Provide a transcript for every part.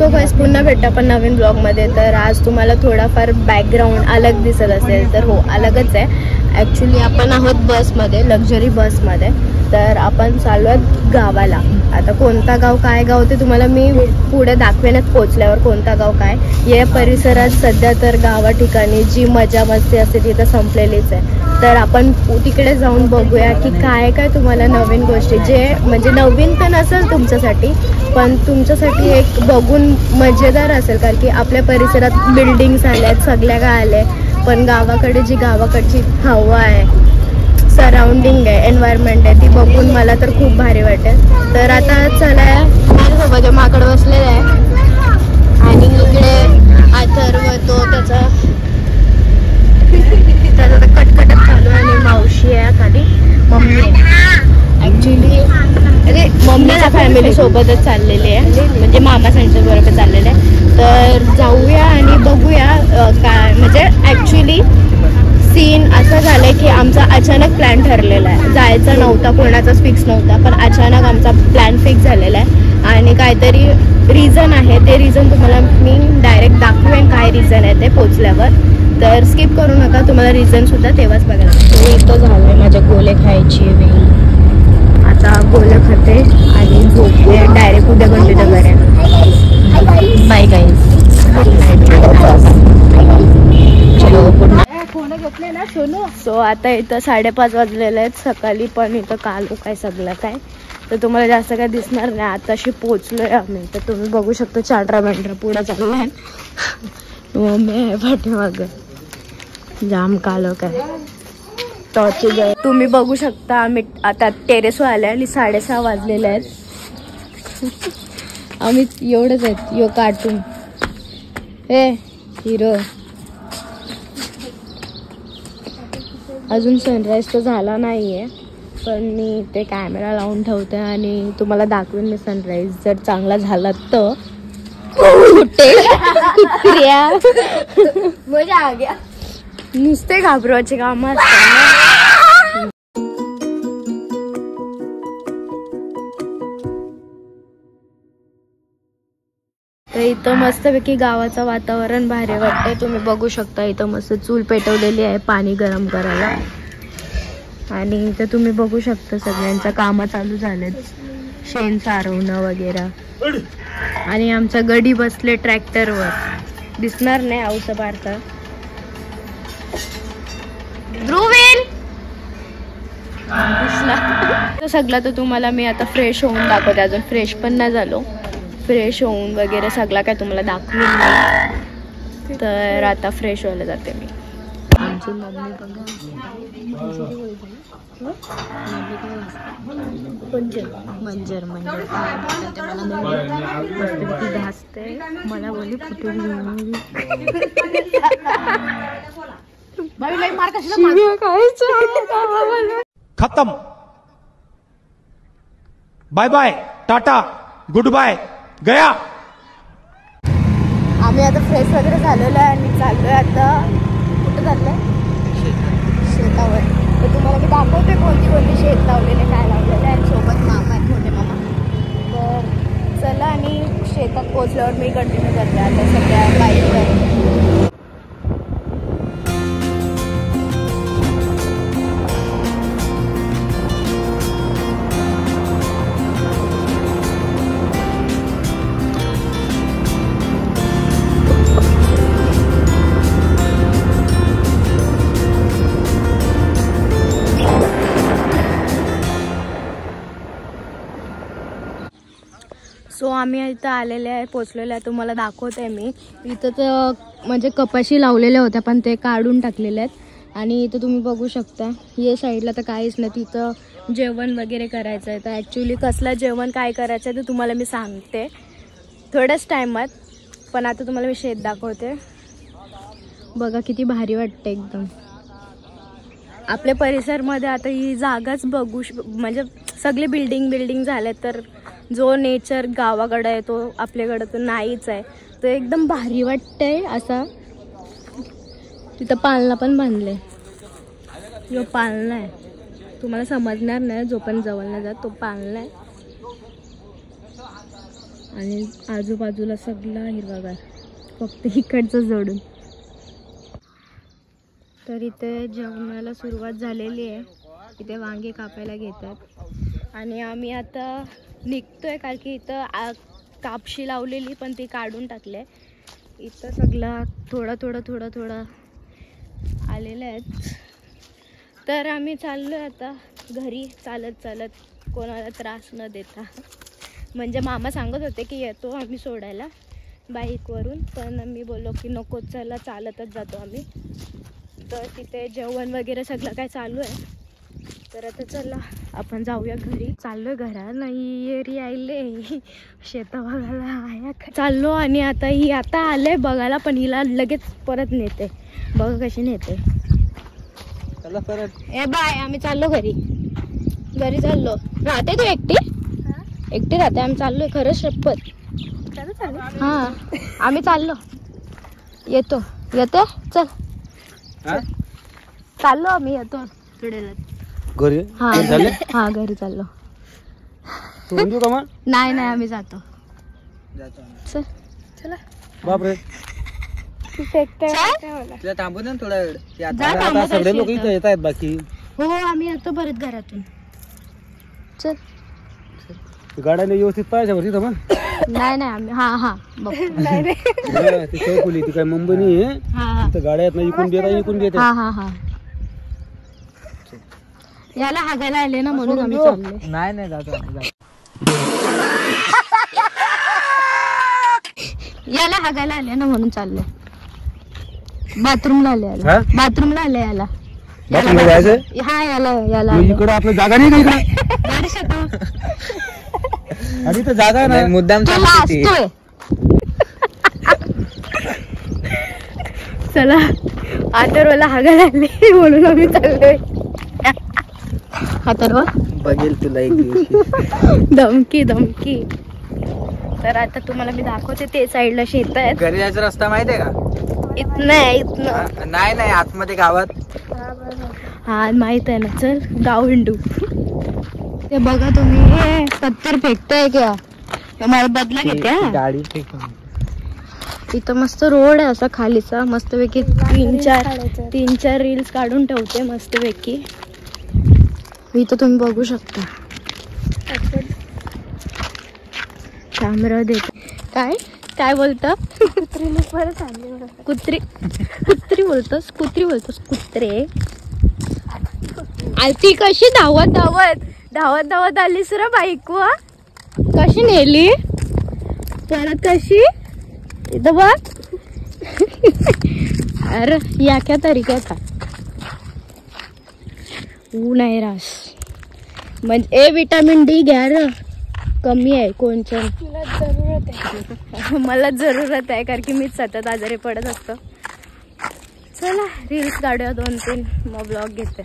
So guys पुन्हा भेटा पण नवीन ब्लॉगमध्ये. तर आज तुम्हाला थोडाफार बॅकग्राऊंड अलग दिसत असेल तर हो अलगच आहे. ॲक्च्युली आपण आहोत बसमध्ये, लक्झरी बसमध्ये. तर आपण चाललो आहोत गावाला. आता कोणता गाव काय गाव ते तुम्हाला मी पुढे दाखवेनच पोचल्यावर, कोणता गाव काय. या परिसरात सध्या तर गावा ठिकाणी जी मजा मस्ती असते ती तर संपलेलीच आहे. तर आपण तिकडे जाऊन बघूया की काय काय तुम्हाला नवीन गोष्टी, जे म्हणजे नवीन तर नसेल तुमच्यासाठी पण तुमच्यासाठी एक बघून मजेदार असेल. कारण की आपल्या परिसरात बिल्डिंग्स आल्यात, सगळ्या काय आले, पण गावाकडे जी गावाकडची हवा आहे, सराउंडिंग आहे, एन्व्हायरमेंट आहे, ती बघून मला तर खूप भारी वाटेल. तर आता चला, माझ्यासोबत माकड बसलेलं आहे आणि इकडे अथर्व तो त्याचा कटकटत चालू आहे आणि मावशी आहे खाली, मम्मी आहे. ॲक्च्युली अरे मम्मीच्या फॅमिली सोबतच चाललेली आहे, म्हणजे मामा त्यांच्या बरोबर चाललेलं आहे. तर जाऊया आणि बघूया काय म्हणजे ॲक्च्युली सीन असं झालं की आमचा अचानक प्लॅन ठरलेला आहे. जायचा नव्हता, कोणाचाच फिक्स नव्हता, पण अचानक आमचा प्लॅन फिक्स झालेला आहे आणि काहीतरी रिझन आहे. ते रिझन तुम्हाला मी डायरेक्ट दाखवेन काय रिझन आहे ते पोचल्यावर. तर स्किप करू नका, तुम्हाला रिझनसुद्धा तेव्हाच बघायला. मी इथं झालं आहे माझ्या गोले खायची वेळ. आता गोले खाते आणि झोपते. डायरेक्ट उद्या गणपतीच्या घरी. Bye guys. चलो गुड नाईट. सो आता इथं 5:30 वाजलेले आहेत सकाळी, पण इथं कालो काय सगळं काय तर तुम्हाला जास्त काय दिसणार नाही. आताशी पोचलोय आम्ही. तर तुम्ही बघू शकता चांड्रा बँड्रा पुढे चालला आहे, मम्मी आहे पाठीमागं. जाम कालो काय टॉर्च जाय. तुम्ही बघू शकता आम्ही आता टेरेसवर आले आणि 6:30 वाजलेले आहेत. आम्ही एवढंच आहेत. यो कार्टून हे हिरो. अजून सनराईज तर झाला नाहीये, पण मी ते कॅमेरा लावून ठेवते आणि तुम्हाला दाखवेन मी सनराईज जर चांगला झाला तर. कुत्र्या मजा आ गया. नुसते घाबरवायचे काम असतात. तर इथं मस्तपैकी गावाचं वातावरण भारी वाटतंय. तुम्ही बघू शकता इथं मस्त चूल पेटवलेली आहे पाणी गरम करायला. आणि इथं तुम्ही बघू शकता सगळ्यांचं कामं चालू झालेत, शेण सारवणं वगैरे. आणि आमचा गडी बसले ट्रॅक्टरवर, दिसणार नाही औसा पारता. ध्रुवील दिसला सगळं. तर तुम्हाला मी आता फ्रेश होऊन दाखवते. अजून फ्रेश पण नाही झालो. फ्रेश होऊन वगैरे सगळं काय तुम्हाला दाखवून नाही. तर आता फ्रेश व्हायला जाते मी. आमची मम्मी बघा मंजर भासते. मला बोली फुटून खत्म. Bye bye, tata, goodbye, गया. आम्ही आता फ्रेश वगैरे झालेलो आहे आणि चाललोय आता. कुठं चाललंय? शेतावर. तर तुम्हाला मी दाखवते कोणती कोणती शेत लावलेले, काय लावलेले आणि सोबत मामा आहेत, मोठे मामा. तर चला आणि शेतात पोचल्यावर मी कंटिन्यू करते आता सध्या बाईकवर. सो आम्ही इथं आलेले आहे, पोचलेले आहे. तुम्हाला दाखवते मी. इथं तर म्हणजे कपाशी लावलेल्या होत्या पण ते काढून टाकलेले आहेत. आणि इथं तुम्ही बघू शकता या साईडला तर काहीच नाही. तिथं जेवण वगैरे करायचं आहे. तर ॲक्च्युली कसलं जेवण काय करायचं आहे ते तुम्हाला मी सांगते थोड्याच टायमात. पण आता तुम्हाला मी शेत दाखवते. बघा किती भारी वाटतं एकदम. आपल्या परिसरमध्ये आता ही जागाच बघू म्हणजे सगळे बिल्डिंग झाले, तर जो नेचर गावाकडे आहे तो आपल्याकडे तर नाहीच आहे. तर एकदम भारी वाटतंय असं. तिथं पालना पण बांधले. जो पालना आहे तुम्हाला समजणार नाही, जो पण जवळ नाही जात तो पालना आहे. आणि आजूबाजूला सगळा हिरवागार, फक्त इकडचं जोडून. तर इथे जेवणाला सुरुवात झालेली आहे. इथे वांगे कापायला घेतात आणि आम्ही आता निघतोय, कारण की इथं कापशी लावलेली पण ती काढून टाकले. इथं सगळं थोडं आलेलं आहेत. तर आम्ही चाललो आहे आता घरी चालत कोणाला त्रास न देता. म्हणजे मामा सांगत होते की येतो आम्ही सोडायला बाईकवरून, पण मी बोललो की नको, चला चालतच जातो आम्ही. तर तिथे जेवण वगैरे सगळं काय चालू आहे. तर आता चला आपण जाऊया घरी. चाललोय घरा नाही येरी आले शेता बघायला चाललो. आणि आता ही आता आले बघायला, पण हिला लगेच परत नेते. बघा कशी नेते. चला परत. ए बाय, आम्ही चाललो घरी चाललो. राहते तू एकटी राहते? आम्ही चाललोय, खरंच शपथ. हा आम्ही चाललो. येतो चल. चाललो आम्ही, येतो घरी. हा घरी चाललो. नाही आम्ही जातो. चल चला. बापरे, थांबू ना थोडा वेळ. सगळे लोक इथे येत आहेत बाकी. हो आम्ही येतो परत घरातून. चल. गाड्याने व्यवस्थित पाहायच्या वरती थांबा. नाही आम्ही हा ती चौकुली ती काय मुंबई नाही आहे. गाड्या आहेत ना, इकून देत हा याला हागायला आले ना म्हणून आम्ही चाललो. नाही जातो. याला हागायला आले ना म्हणून चाललोय. बाथरूमला आले याला. हा याला इकडं आपलं जागा नाही का इकडं? आणि तर जागा नाही, मुद्दाम असतोय. चला अथर्वला हागायला आले म्हणून आम्ही चाललोय. अथर्व बघेल तुला एक दिवशी. धमकी. तर आता तुम्हाला मी दाखवते. ते साईडला शेत आहेत. घरी जायचा रस्ता माहितीये का? इथनं नाही आतमध्ये गावात. हा माहित आहे ना. चल गाव हिंडू. ते बघा तुम्ही, पत्थर फेकताय क्या? मला बदला घेत्या गाडी. इथं मस्त रोड आहे असा खालीचा. मस्तपैकी तीन चार रील्स काढून ठेवते मस्तपैकी. इथं तुम्ही बघू शकता. कॅमेरा देते. काय बोलतं? कुत्री बोलतोस? कुत्रे. ती कशी धावत आलीस रे बाईक. कशी नेली परत? कशी इथं बघ. अरे या क्या तरीका था. ऊन आहे रास. म्हणजे विटामिन डी घ्या र, कमी आहे. कोणच्या मला जरूरत आहे, कारण की मीच सतत आजारी पडत असतो. चला रील्स काढूया 2-3, मग ब्लॉग घेते.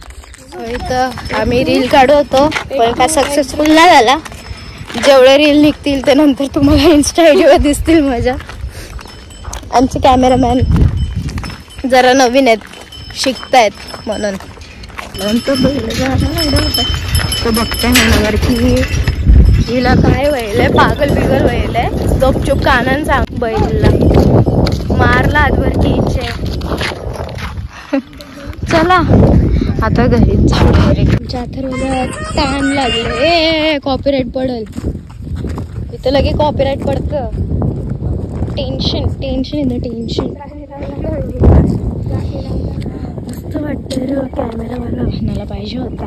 इथं आम्ही रील काढू होतो, पण काय सक्सेसफुल नाही झाला. जेवढे रील निघतील ते नंतर तुम्हाला इन्स्टा आयडीवर दिसतील माझ्या. आमचे कॅमेरामॅन जरा नवीन आहेत, शिकतायत म्हणून. नंतर तो बघताय म्हणावर की हिला काय व्हायलंय, पागल बिगल व्हायलंय. गपचूप कानान सांग बैलला. मारला आजवर की इच्छे. चला आता घरी जाऊ डायरेक्ट. अथर्वला ताण लागले. कॉपीराईट पडल इथं, लगे कॉपीराईट पडतं. टेन्शन मस्त वाटतं. कॅमेरावाला म्हणायला पाहिजे होता.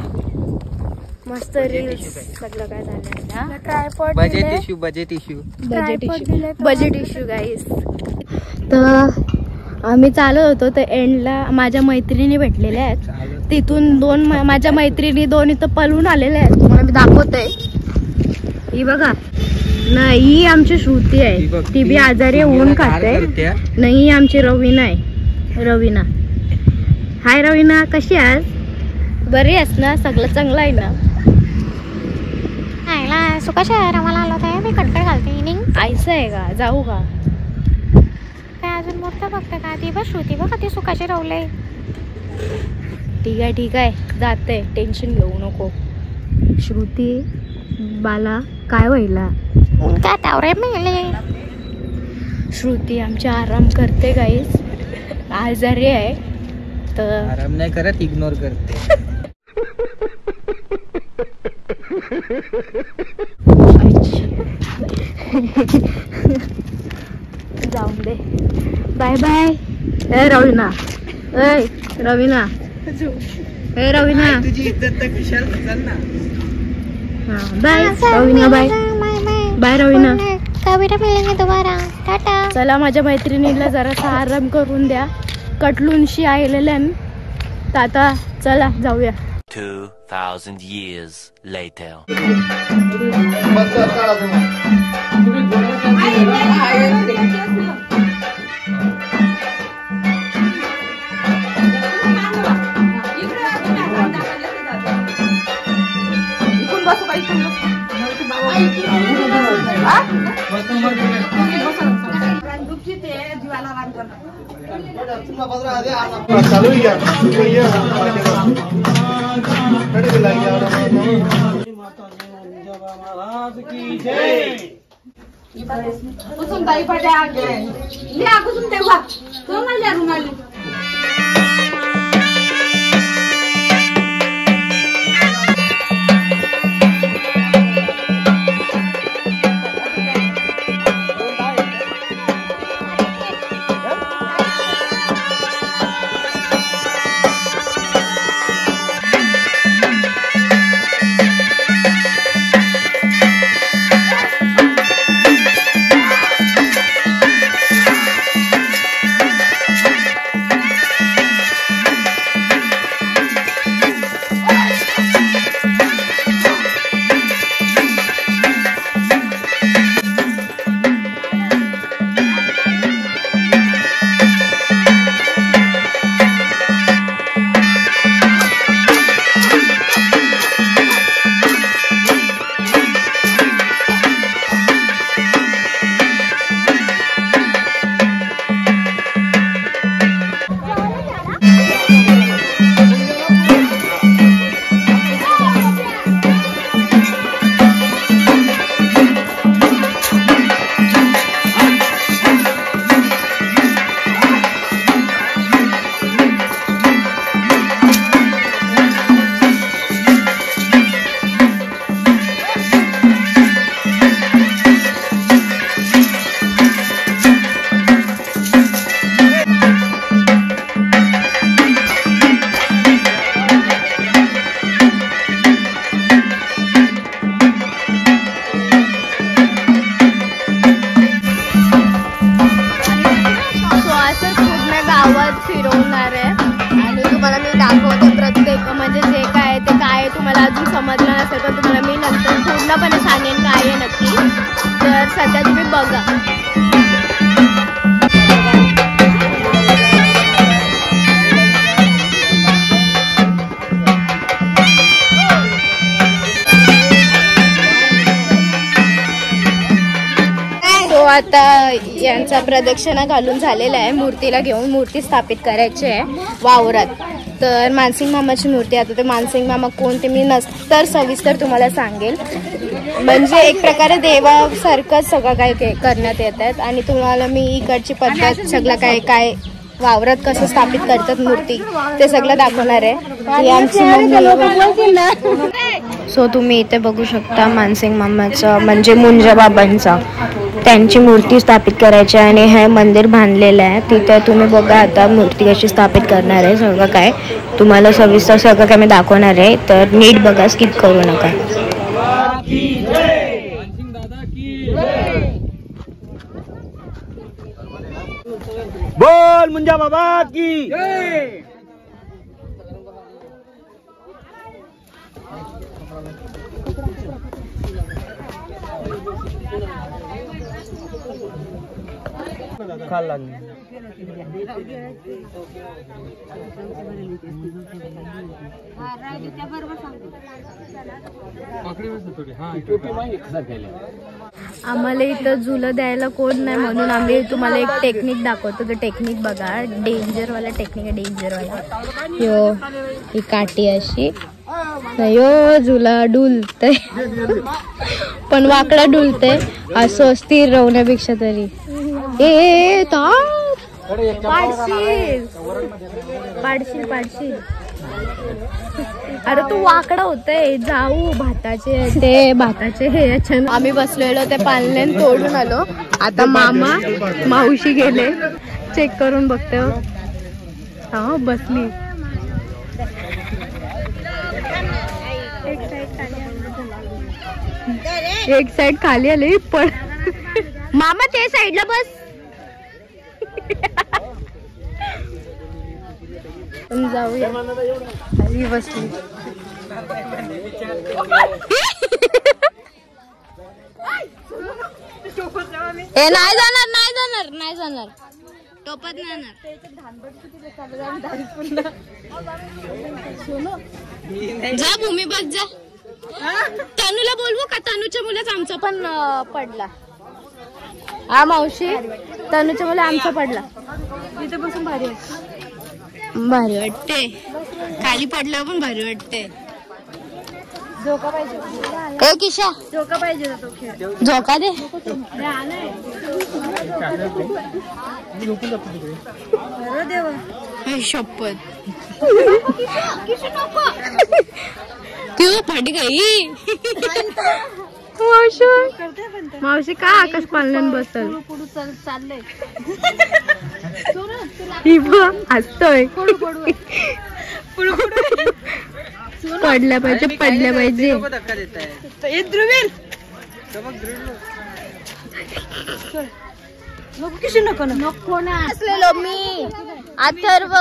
मस्त रील्स सगळं काय झालं. ट्रायपॉड, बजेट इश्यू गाईस. तर आम्ही चालत होतो, तर एंडला माझ्या मैत्रिणी भेटलेल्या आहेत. तिथून माझ्या मैत्रिणी 2 इथं पळून आलेल्या आहेत. तुम्हाला मी दाखवते. ही बघा. नाही ही आमची श्रुती आहे, ती बी आजारी होऊन खाते. नाही आमची रवीना आहे. रवीना, हाय रवीना, कशी आहेस? बरी आहेस ना? सगळं चांगलं आहे ना? सुकाशा आम्हाला आलो होता. मी कटकट घालते. इनिंग आयचं आहे का? जाऊ का? काय अजून मोठं बघते का? ती बस श्रुती बघा, ती सुकाशी रवले. ठीक आहे जाते. टेन्शन घेऊ नको. श्रुती बाला काय व्हायला? उनका टावरे मिले. श्रुती आमची आराम करते गाईस, आजारी आहे तर आराम नाही करत, इग्नोर करते. जाऊन दे. Bye bye. ए रवीना, ए रवीना, ए रवीना, तुझी इज्जत तर खुशाल चल ना. Bye Raveena, bye bye Raveena. Kavita मिलेंगे दोबारा. टाटा. चला माझ्या मैत्रिणीला जरासा आराम करून द्या, कटलूनशी आलेल्या तर आता चला जाऊया. 2000 years later. फिरवणार आहे आणि तुम्हाला मी दाखवते प्रत्येक म्हणजे जे काय ते काय तुम्हाला अजून समजलं नसेल तर तुम्हाला मी नंतर पूर्णपणे सांगेन काय आहे नक्की. तर सध्या तुम्ही बघा. आता यांचा प्रदक्षिणा घालून झालेला आहे. मूर्तीला घेऊन मूर्ती स्थापित करायची आहे वावरात. तर मानसिंग मामाची मूर्ती, आता ते मानसिंग मामा कोण ते मी नंतर सविस्तर तुम्हाला सांगेल. म्हणजे एक प्रकारे देवासारखं सगळं काय करण्यात येतात आणि तुम्हाला मी इकडची पद्धत सगळं काय काय वावरात कसं स्थापित करतात मूर्ती ते सगळं दाखवणार आहे. ही आमची मम्मी. सो तुम्ही इथे बघू शकता मानसिंग मामाचं म्हणजे मुंजा बाबांचा त्यांची मूर्ती स्थापित करायची आणि हे मंदिर बांधलेलं आहे. तिथे तुम्ही बघा आता मूर्ती कशी स्थापित करणार आहे. सगळं काय तुम्हाला सविस्तर सगळं काय मी दाखवणार आहे. तर नीट बघा, स्किप करू नका. बोल मुंजा बाबा की जय. खाला आम्हाला इथं झुलं द्यायला कोण नाही म्हणून आम्ही तुम्हाला एक टेक्निक दाखवतो. तो टेक्निक बघा, डेंजरवाला टेक्निक आहे, डेंजरवाला. ही काठी अशी नाही हो, झुला डुलते पण वाकडा डुलते, असं स्थिर राहण्यापेक्षा तरी. ए पाडशील पाडशील पाडशील. अरे तू वाकडा होतय. जाऊ भाताचे हे. आम्ही बसलेलो ते पालनेन तोडून आलो. आता मामा मावशी गेले चेक करून बघते. हा बसली. एक साइड खाली आली पण मामा ते साइडला बस. जाऊया. खाली बसली. ए नाही जाणार नाही जाणार नाही जाणार. टोपत नाही जा भूमी बस जा. तनूला बोलवू का? तनूच्या मुलाच आमचा पण पडला. हा मावशी, तनूच्या मुलं आमचा पडला. इथे बसून भारी वाटते. खाली पडलं पण भारी वाटते. झोका पाहिजे. ए किशा झोका पाहिजे. झोका दे. शपथ तू फाटी गई. मावशी का आकाश पालनान बसल चाललंय. हसतोय. पडल्या पाहिजे पडल्या पाहिजे. नको ना असलेलो मी अथर्व.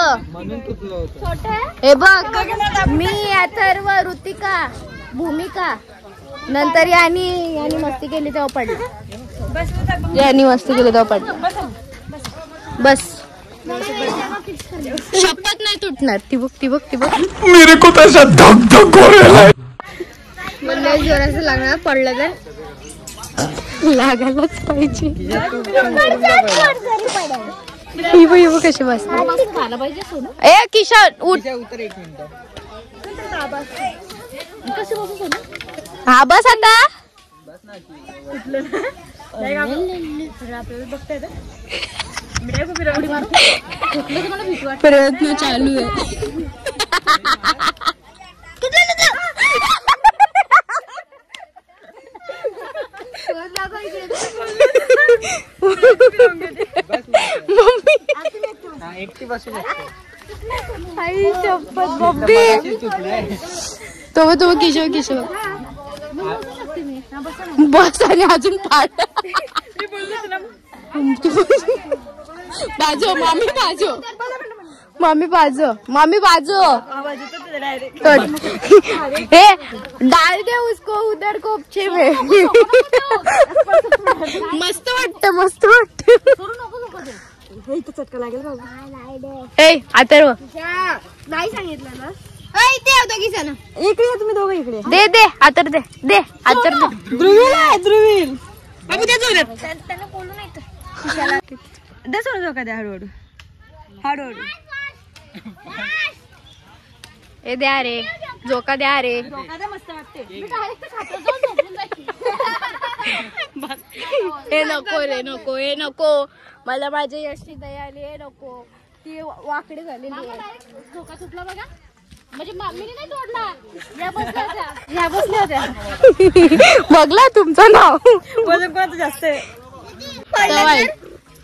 हे बघ मी अथर्व, ऋतिका, भूमिका. नंतर यानी मस्ती केली तेव्हा पडलं. यानी मस्ती केली तेव्हा पडलं. बस शपथ नाही तुटणार. ती बघ ती बघ ती बघ. मेरे को तो ऐसा धक धक हो रहा है. मला जोराचं लागणार. पडलं तर लागायलाच पाहिजे. कशी बस. ए किशोर उठ. हा बस आता. प्रयत्न चालू आहे. आई शपथ बब्बी. तो किशोर बस आणि अजून पाड. बाजो मामी बाजो मामी बाजो मामी बाजो. हे डाल दे उसको उधर कोपचे में. मस्त वाटतं मस्त वाटतं. ए अथर्व नाही सांगितलं ना. इथे होता किसन. इकडे तुम्ही दोघं इकडे. दे दे आतर दे दे आतर दे. ध्रुवील बाबू दे जोरात. त्यांना बोलू नाही दे. सोडून झोका द्या हळूहळू हळूहळू. ए द्या रे झोका द्या रे. मस्त वाटते. हे नको रे नको. हे नको. मला माझी यशची दया आली. हे नको. ती वाकडी झालेली आहे. झोका सुटला बघा. म्हणजे मम्मीने नाही तोडला. या बसल्या होत्या. बघला तुमचं नाव वजन कोणाचं जास्त आहे.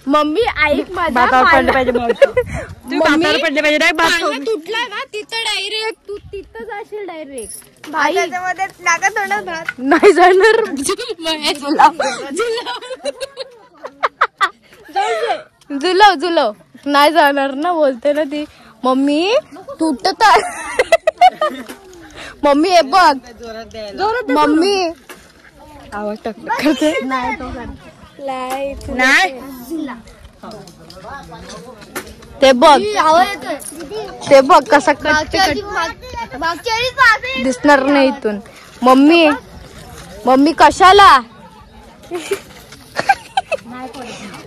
मम्मी ऐक माझा. पडलं पाहिजे पडले पाहिजे. तुटला ना तिथं डायरेक्ट तू तिथं जाशील डायरेक्ट. भाईमध्ये लागत नाही जाणार. जुलव नाही जाणार ना बोलते ना ती. मम्मी तुटत. मम्मी हे बघ. मम्मी आवाज टाकते नाही. ते बघ ते बघ कसा दिसणार नाही इथून. मम्मी कशाला.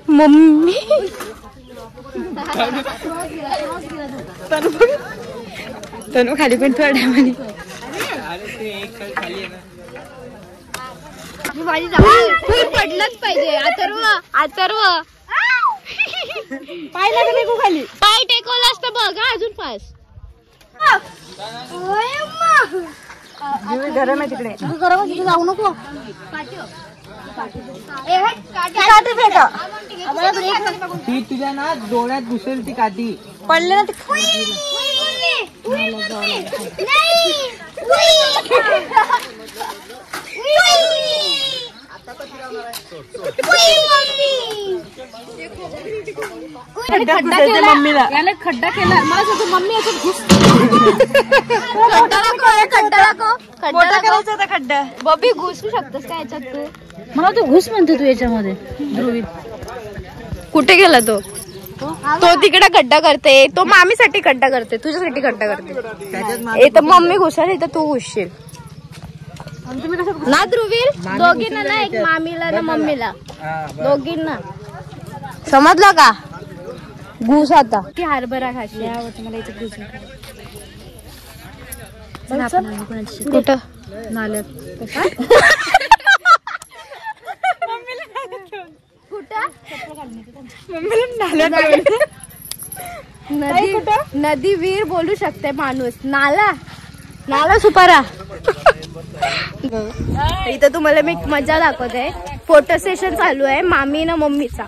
मम्मी तनु खाली पण थोड्या म्हणे. पडलंच पाहिजे. अथर्व पाहिलं तर टेकू खाली. पाय टेकवलं असतं बघ अजून पास. गरम आहे तिकडे. जाऊ नको. ती तुझ्या ना डोळ्यात घुसेल ती काठी. पडले ना मम्मीला याने खड्डा केला. मला मम्मी असं घुस खड्डा करायचा होता. खड्डा बॉबी घुसू शकतोस का याच्यात तू? मला तू घुस म्हणतो तू याच्यामध्ये. ध्रुवी कुठे गेला तो? तो तिकडे खड्डा करते. तो मामीसाठी खड्डा करते, तुझ्यासाठी खड्डा करते. तर मम्मी घुसणार तर तू घुसशील ना ध्रुवील. दोघींना ना, एक मामीला ना मम्मीला, दोघींना. समजलं का? घुस आता. ती हरभरा खाशी आवडते मला. इथे घुस कुठं नाल्यात. नदी वीर बोलू शकते माणूस. नाला सुपारा. इथं तुम्हाला मी मजा दाखवते. फोटो सेशन चालू आहे मामी ना मम्मीचा.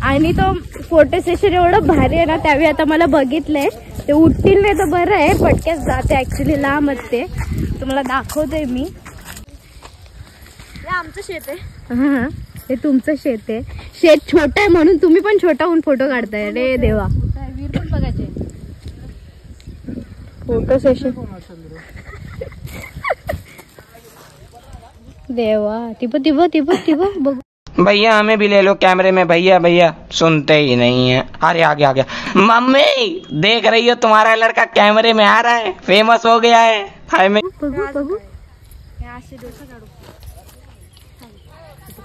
आणि तो फोटो सेशन एवढं भारी आहे ना. त्यावेळी आता मला बघितलंय. ते उठतील नाही तर बरं आहे. पटक्यात जाते. ऍक्च्युली लांब असते. तुम्हाला दाखवते मी. आमचं शेत आहे. हा, हे तुमचं शेत आहे. शेत छोटं आहे म्हणून तुम्ही पण छोटा होऊन फोटो काढताय. रे देवा. वीर पण बघायचे. फोटो सेशन देवा. टिप बघ. भैया हमें भी ले लो कैमरे में. भैया भैया सुनते ही नहीं है. अरे आ गया. मम्मी देख रही हो तुम्हारा लड़का कैमरे में आ रहा है. फेमस हो गया है. हाय मैं बघू.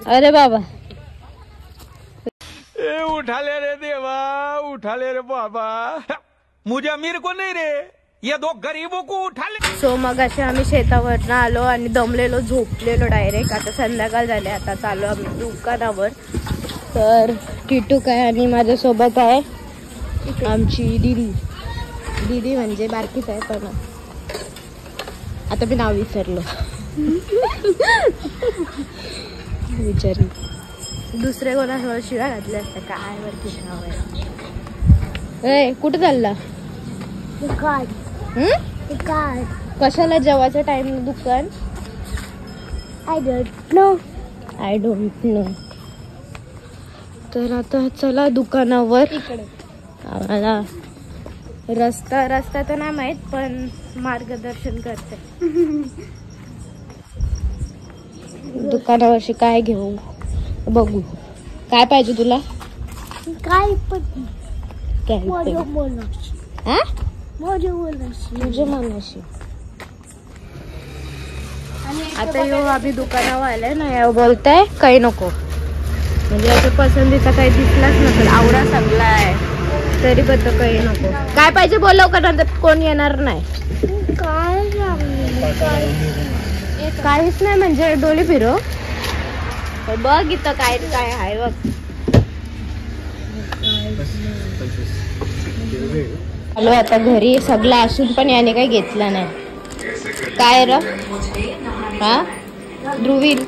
अरे बाबा. उठा ले रे देवा, उठा ले रे बाबा. मुझे अमीर को नहीं रे, ये दो गरीबों को उठा ले. सो मग असे आम्ही शेतावरनं आलो आणि दमलेलो, झोपलेलो डायरेक्ट. आता संध्याकाळ झाले. आता चालू आम्ही दुकानावर. तर टिटू काय आणि माझ्यासोबत आहे आमची दीदी म्हणजे बारकीच आहे. पण आता मी नाव विसरलो. विचारली दुसरे कोणासोबत शिव्या घातल्या असत्या. काय वरती नाव आहे. कुठे चालला? कशाला? जेवायचा टाइम. दुकान आय डोंट नो. तर आता चला दुकानावर. आम्हाला रस्ता तर नाही माहित पण मार्गदर्शन करते. दुकानावरशी काय घेऊ बघू. काय पाहिजे तुला? काय पण तुझे मनाशी. आता येऊ आम्ही दुकानावर आलाय ना. या बोलताय काही नको. म्हणजे असं पसंतीचा काही दिसलाच नसेल. आवडा सगळाय तरी बद्दल काही नको. काय पाहिजे बोलव का नंतर कोण येणार नाही. काहीच नाही म्हणजे डोली फिरो. बघ इथं काय काय आहे बघ. आलो आता घरी. सगळं असून पण याने काही घेतलं नाही. काय र हा ध्रुवील.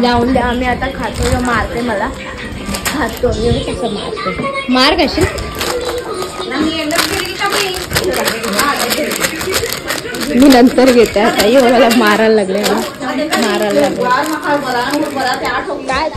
जाऊन द्या. आम्ही आता खातो. मारते मला. खातो कसं मारते. मार कशी. मी नंतर घेते. आता मला मारायला लागले. काय